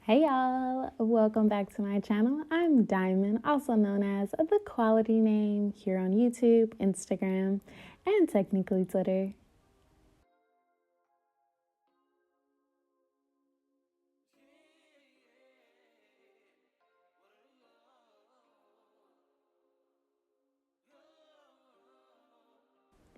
Hey y'all, welcome back to my channel. I'm Diamond, also known as The Quality Name, here on YouTube, Instagram, and technically Twitter.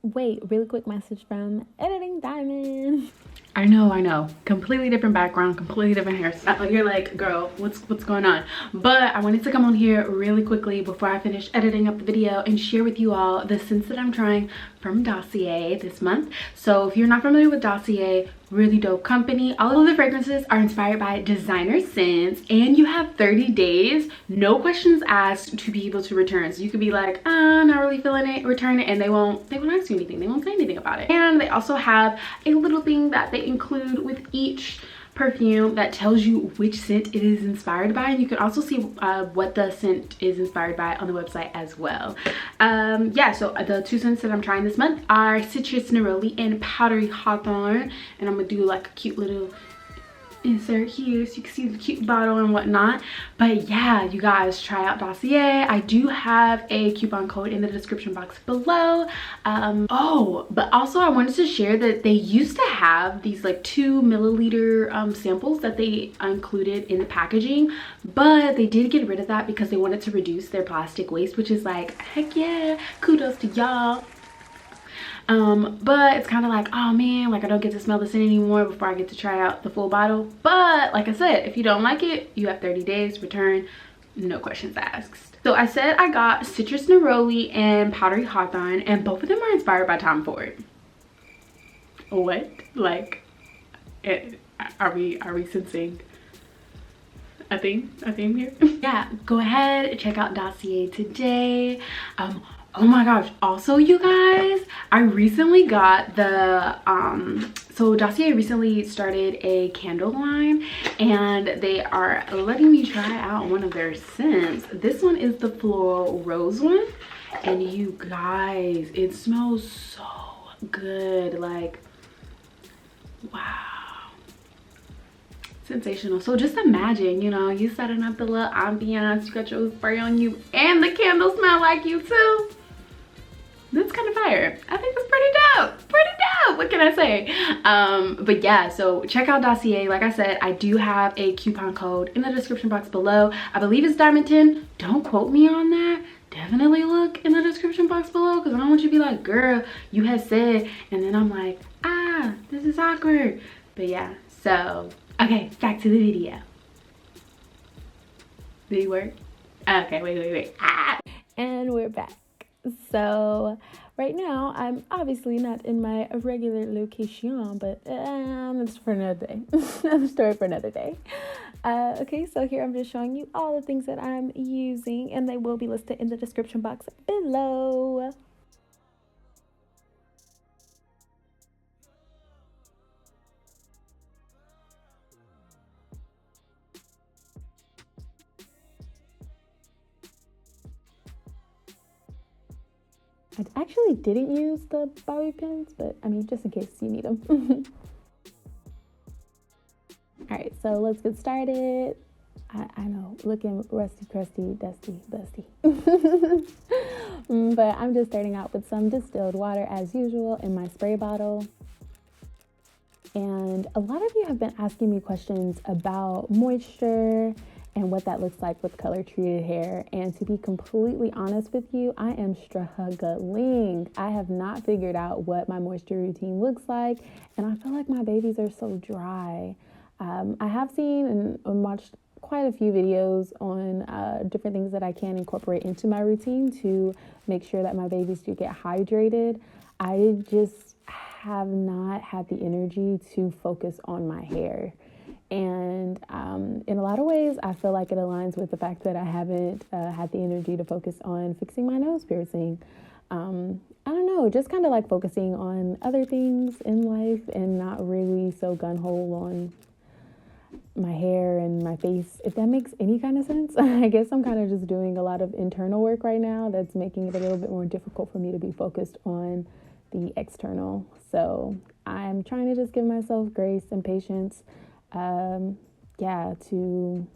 Wait, really quick message from Editing Diamond. I know. Completely different background, completely different hairstyle. You're like, girl, what's going on? But I wanted to come on here really quickly before I finish editing up the video and share with you all the scents that I'm trying from Dossier this month. So if you're not familiar with Dossier, really dope company. All of the fragrances are inspired by designer scents, and you have 30 days, no questions asked, to be able to return. So you could be like, not really feeling it, return it, and they won't ask you anything. They won't say anything about it. And they also have a little thing that they include with each perfume that tells you which scent it is inspired by, and you can also see what the scent is inspired by on the website as well. Yeah, so the two scents that I'm trying this month are Citrus Neroli and Powdery Hawthorn, and I'm gonna do like a cute little insert here so you can see the cute bottle and whatnot. But yeah, you guys, try out Dossier. I do have a coupon code in the description box below. Oh, but also I wanted to share that they used to have these like 2 milliliter samples that they included in the packaging, but they did get rid of that because they wanted to reduce their plastic waste, which is like, heck yeah, kudos to y'all. But it's kind of like, oh man, like I don't get to smell the scent anymore before I get to try out the full bottle. But like I said, if you don't like it, you have 30 days return, no questions asked. So I said I got Citrus Neroli and Powdery Hawthorn, and both of them are inspired by Tom Ford. What? Like, are we sensing a theme here? Yeah, go ahead, check out Dossier today. Oh my gosh, also you guys, I recently got the so Dossier recently started a candle line, and they are letting me try out one of their scents. This one is the floral rose one, and you guys, it smells so good. Like, wow, sensational. So just imagine, you know, you setting up the little ambiance, you got your spray on you, and the candle smell like you too. That's kind of fire. I think that's pretty dope. What can I say? But yeah, so check out Dossier. Like I said, I do have a coupon code in the description box below. I believe it's Diamond 10. Don't quote me on that. Definitely look in the description box below, because I don't want you to be like, girl, you had said, and then I'm like, this is awkward. But yeah, so okay, back to the video. Did it work? Okay, wait. And we're back. So right now I'm obviously not in my regular location, but it's for another day. Another story for another day. Okay, so here I'm just showing you all the things that I'm using, and they will be listed in the description box below. I actually didn't use the bobby pins, but I mean, just in case you need them. All right, so let's get started. I know, looking rusty, crusty, dusty, busty. But I'm just starting out with some distilled water as usual in my spray bottle. And a lot of you have been asking me questions about moisture and what that looks like with color treated hair. And to be completely honest with you, I am struggling. I have not figured out what my moisture routine looks like, and I feel like my babies are so dry. I have seen and watched quite a few videos on different things that I can incorporate into my routine to make sure that my babies do get hydrated. I just have not had the energy to focus on my hair. And in a lot of ways, I feel like it aligns with the fact that I haven't had the energy to focus on fixing my nose piercing. I don't know, just kind of like focusing on other things in life and not really so gun-ho on my hair and my face, if that makes any kind of sense. I guess I'm kind of just doing a lot of internal work right now that's making it a little bit more difficult for me to be focused on the external. So I'm trying to just give myself grace and patience. yeah, to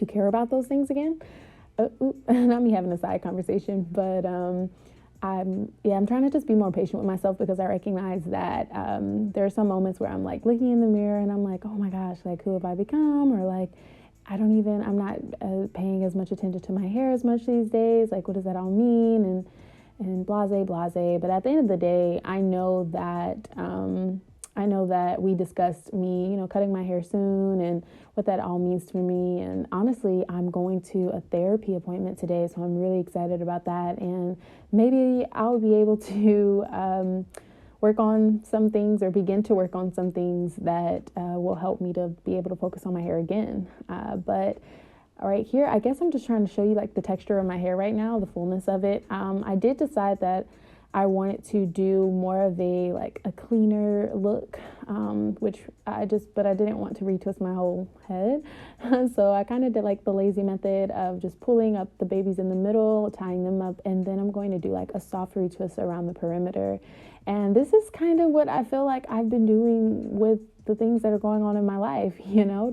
care about those things again. Not me having a side conversation, but I'm trying to just be more patient with myself, because I recognize that there are some moments where I'm like looking in the mirror and I'm like, oh my gosh, like who have I become? Or like, I'm not paying as much attention to my hair as much these days. Like, what does that all mean? And blase. But at the end of the day, I know that we discussed me, cutting my hair soon and what that all means to me. And honestly, I'm going to a therapy appointment today, so I'm really excited about that. And maybe I'll be able to work on some things, or begin to work on some things that will help me to be able to focus on my hair again. But right here, I guess I'm just trying to show you like the texture of my hair right now, the fullness of it. I did decide that I wanted to do more of a cleaner look, but I didn't want to retwist my whole head. So I kind of did like the lazy method of just pulling up the babies in the middle, tying them up, and then I'm going to do like a soft retwist around the perimeter. And this is kind of what I feel like I've been doing with the things that are going on in my life,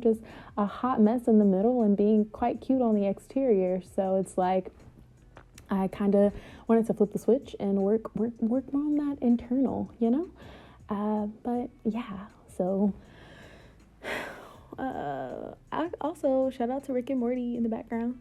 just a hot mess in the middle and being quite cute on the exterior. So it's like, I kind of wanted to flip the switch and work on that internal, but yeah, so I also shout out to Rick and Morty in the background.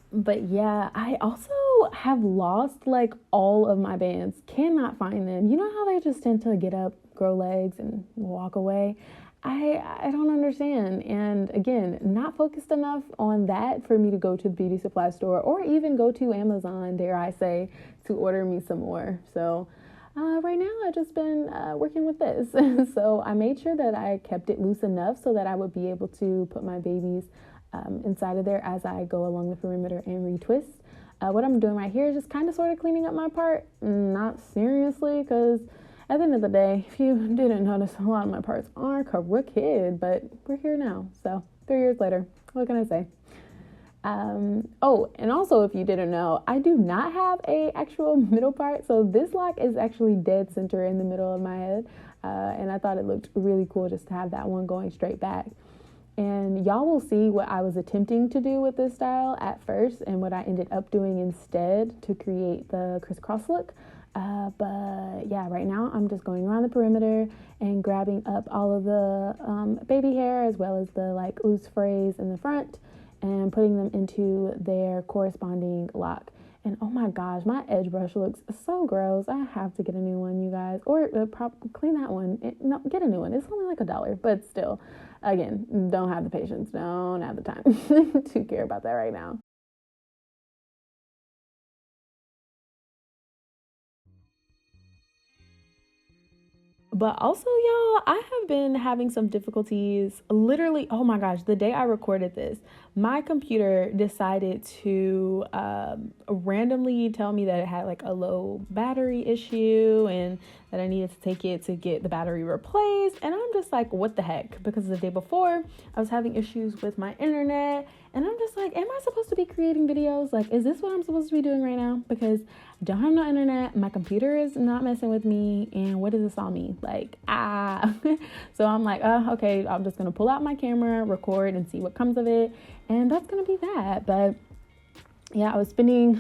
But yeah, I also have lost like all of my bands, cannot find them. You know how they just tend to get up, grow legs, and walk away? I don't understand. And again, not focused enough on that for me to go to the beauty supply store, or even go to Amazon, dare I say, to order me some more. So right now I've just been working with this. So I made sure that I kept it loose enough so that I would be able to put my babies inside of there as I go along the perimeter and retwist. What I'm doing right here is just kind of sort of cleaning up my part. Not seriously, because at the end of the day, if you didn't notice, a lot of my parts are crooked, but we're here now. So 3 years later, what can I say? And also, if you didn't know, I do not have a actual middle part. So this lock is actually dead center in the middle of my head. And I thought it looked really cool just to have that one going straight back. And y'all will see what I was attempting to do with this style at first and what I ended up doing instead to create the crisscross look. But yeah, right now I'm just going around the perimeter and grabbing up all of the baby hair, as well as the like loose frays in the front, and putting them into their corresponding lock. And oh my gosh, my edge brush looks so gross. I have to get a new one, you guys, or clean that one. No, get a new one. It's only like $1, but still, again, don't have the patience, don't have the time to care about that right now. But also, y'all, I have been having some difficulties. Literally, oh my gosh, the day I recorded this, my computer decided to randomly tell me that it had like a low battery issue and that I needed to take it to get the battery replaced. And I'm just like, what the heck? Because the day before, I was having issues with my internet. And I'm just like, am I supposed to be creating videos? Like, is this what I'm supposed to be doing right now? Because I don't have no internet. My computer is not messing with me. And what does this all mean? Like, So I'm like, okay, I'm just going to pull out my camera, record, and see what comes of it. And that's going to be that. But yeah, I was spending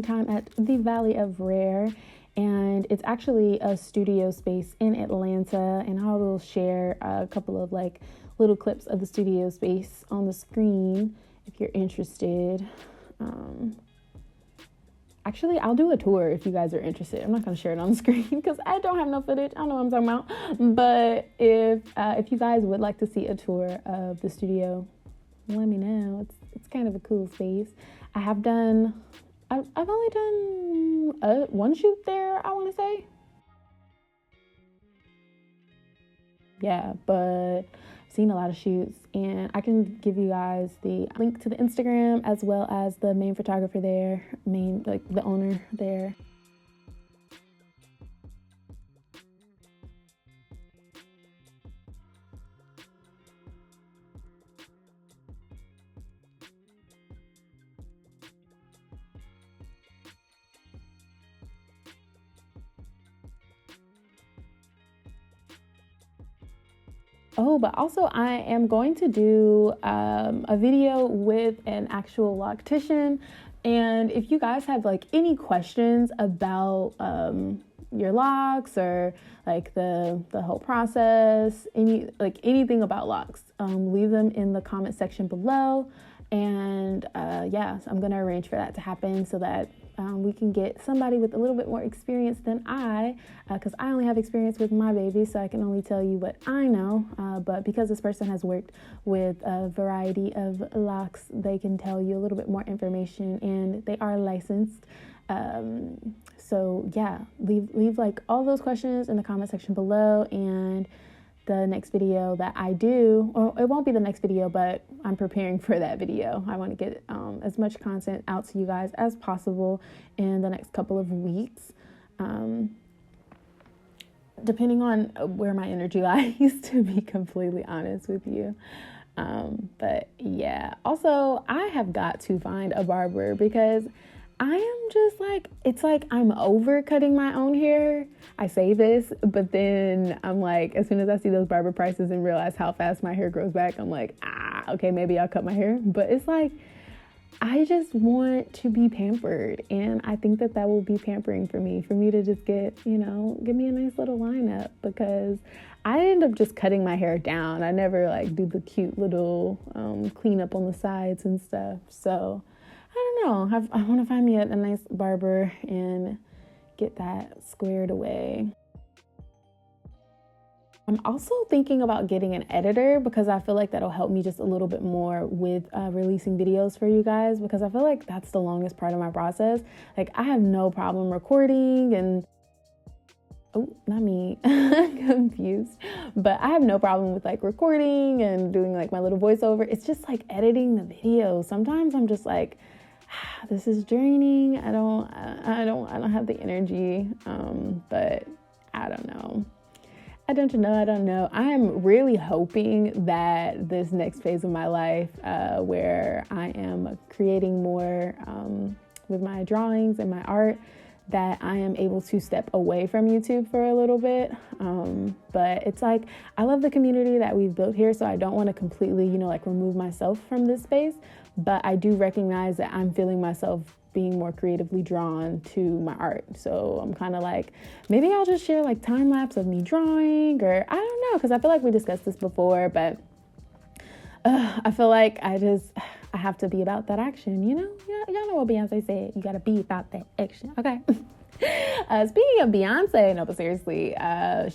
time at the Valley of Rare. And it's actually a studio space in Atlanta. And I will share a couple of like little clips of the studio space on the screen if you're interested. Actually, I'll do a tour if you guys are interested. I'm not going to share it on the screen because I don't have no footage. I don't know what I'm talking about. But if you guys would like to see a tour of the studio, let me know. It's kind of a cool space. I've only done one shoot there, I want to say. Yeah, but seen a lot of shoots, and I can give you guys the link to the Instagram as well as the main photographer there, the owner there. Oh, but also I am going to do a video with an actual loctician. And if you guys have like any questions about your locks or like the whole process, anything about locks, leave them in the comment section below. And yeah, so I'm gonna arrange for that to happen so that we can get somebody with a little bit more experience than I, because I only have experience with my baby, so I can only tell you what I know. But because this person has worked with a variety of locks, they can tell you a little bit more information, and they are licensed. So yeah, leave like all those questions in the comment section below, and the next video that I do, or it won't be the next video, but I'm preparing for that video. I want to get as much content out to you guys as possible in the next couple of weeks, depending on where my energy lies, to be completely honest with you. But yeah, also I have got to find a barber because I am just like, it's like I'm over cutting my own hair. I say this, but then I'm like, as soon as I see those barber prices and realize how fast my hair grows back, I'm like, okay, maybe I'll cut my hair. But it's like, I just want to be pampered. And I think that will be pampering for me to just get, give me a nice little lineup, because I end up just cutting my hair down. I never like do the cute little cleanup on the sides and stuff. So I don't know. I want to find me a nice barber and get that squared away. I'm also thinking about getting an editor, because I feel like that'll help me just a little bit more with releasing videos for you guys, because I feel like that's the longest part of my process. Like, I have no problem recording and not me, confused, but I have no problem with like recording and doing like my little voiceover. It's just like editing the video. Sometimes I'm just like, this is draining. I don't have the energy. But I don't know. I don't know. I am really hoping that this next phase of my life, where I am creating more with my drawings and my art, that I am able to step away from YouTube for a little bit. But it's like, I love the community that we've built here, so I don't want to completely, like remove myself from this space. But I do recognize that I'm feeling myself being more creatively drawn to my art. So I'm kind of like, maybe I'll just share like time lapse of me drawing, or I don't know, because I feel like we discussed this before, but I feel like I have to be about that action, Y'all know what Beyonce said. You gotta be about that action, okay? Speaking of Beyonce, no, but seriously,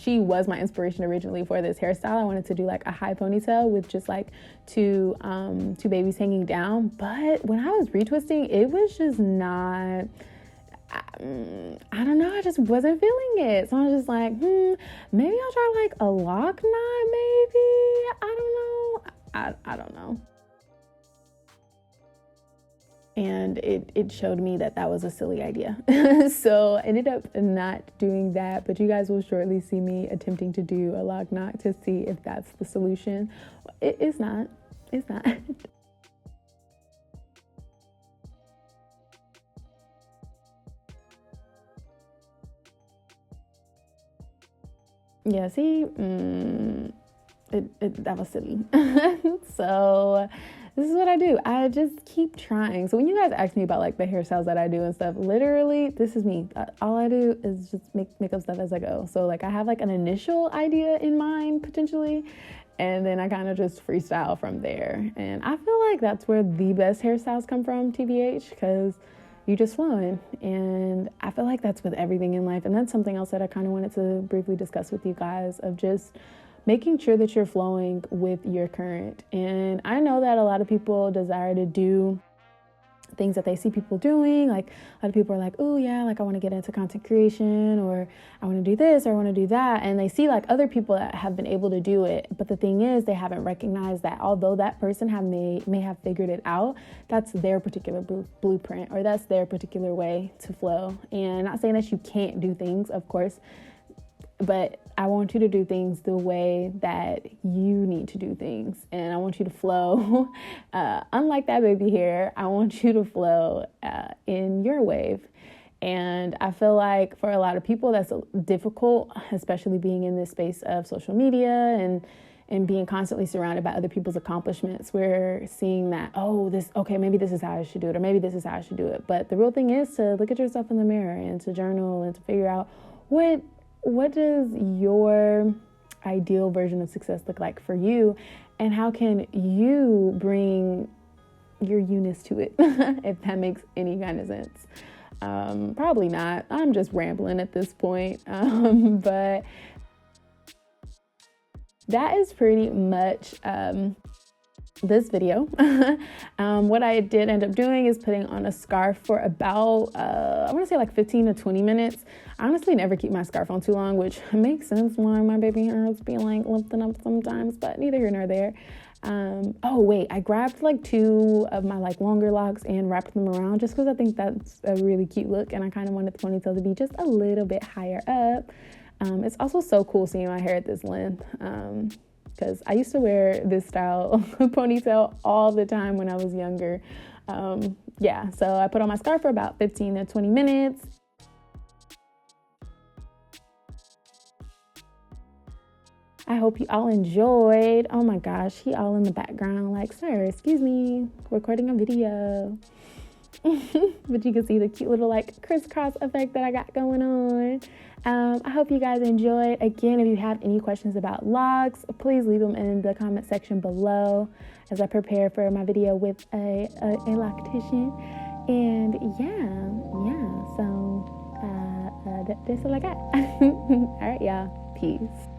she was my inspiration originally for this hairstyle. I wanted to do like a high ponytail with just like two babies hanging down. But when I was retwisting, it was just not, I don't know, I just wasn't feeling it. So I was just like, maybe I'll try like a lock knot, maybe. I don't know. And it showed me that was a silly idea. So I ended up not doing that, but you guys will shortly see me attempting to do a lock knot to see if that's the solution. It's not. Yeah, see, that was silly. So this is what I do. I just keep trying. So when you guys ask me about like the hairstyles that I do and stuff, literally, this is me. All I do is just make up stuff as I go. So like I have like an initial idea in mind potentially, and then I kind of just freestyle from there. And I feel like that's where the best hairstyles come from, TBH, because you just flowing. And I feel like that's with everything in life. And that's something else that I kind of wanted to briefly discuss with you guys, of just making sure that you're flowing with your current. And I know that a lot of people desire to do things that they see people doing. Like a lot of people are like, oh yeah, like I want to get into content creation, or I want to do this, or I want to do that. And they see like other people that have been able to do it. But the thing is, they haven't recognized that although that person may have figured it out, that's their particular blueprint, or that's their particular way to flow. And not saying that you can't do things, of course, but I want you to do things the way that you need to do things. And I want you to flow. Unlike that baby hair, I want you to flow in your wave. And I feel like for a lot of people, that's difficult, especially being in this space of social media and being constantly surrounded by other people's accomplishments, we're seeing that, oh, okay, maybe this is how I should do it, or maybe this is how I should do it. But the real thing is to look at yourself in the mirror and to journal and to figure out what does your ideal version of success look like for you, and how can you bring your you-ness to it, if that makes any kind of sense. Probably not. I'm just rambling at this point. But that is pretty much this video. What I did end up doing is putting on a scarf for about, I want to say like 15 to 20 minutes. I honestly never keep my scarf on too long, which makes sense why my baby hairs be like lifting up sometimes, but neither here nor there. Oh wait, I grabbed like 2 of my like longer locks and wrapped them around just because I think that's a really cute look, and I kind of wanted the ponytail to be just a little bit higher up. It's also so cool seeing my hair at this length, because I used to wear this style of ponytail all the time when I was younger. Yeah, so I put on my scarf for about 15 to 20 minutes. I hope you all enjoyed. Oh my gosh, he all in the background like, sir, excuse me, recording a video. But you can see the cute little like crisscross effect that I got going on. I hope you guys enjoyed. Again, if you have any questions about locs, please leave them in the comment section below as I prepare for my video with a loctician. And yeah, so that's all I got. All right, y'all, peace.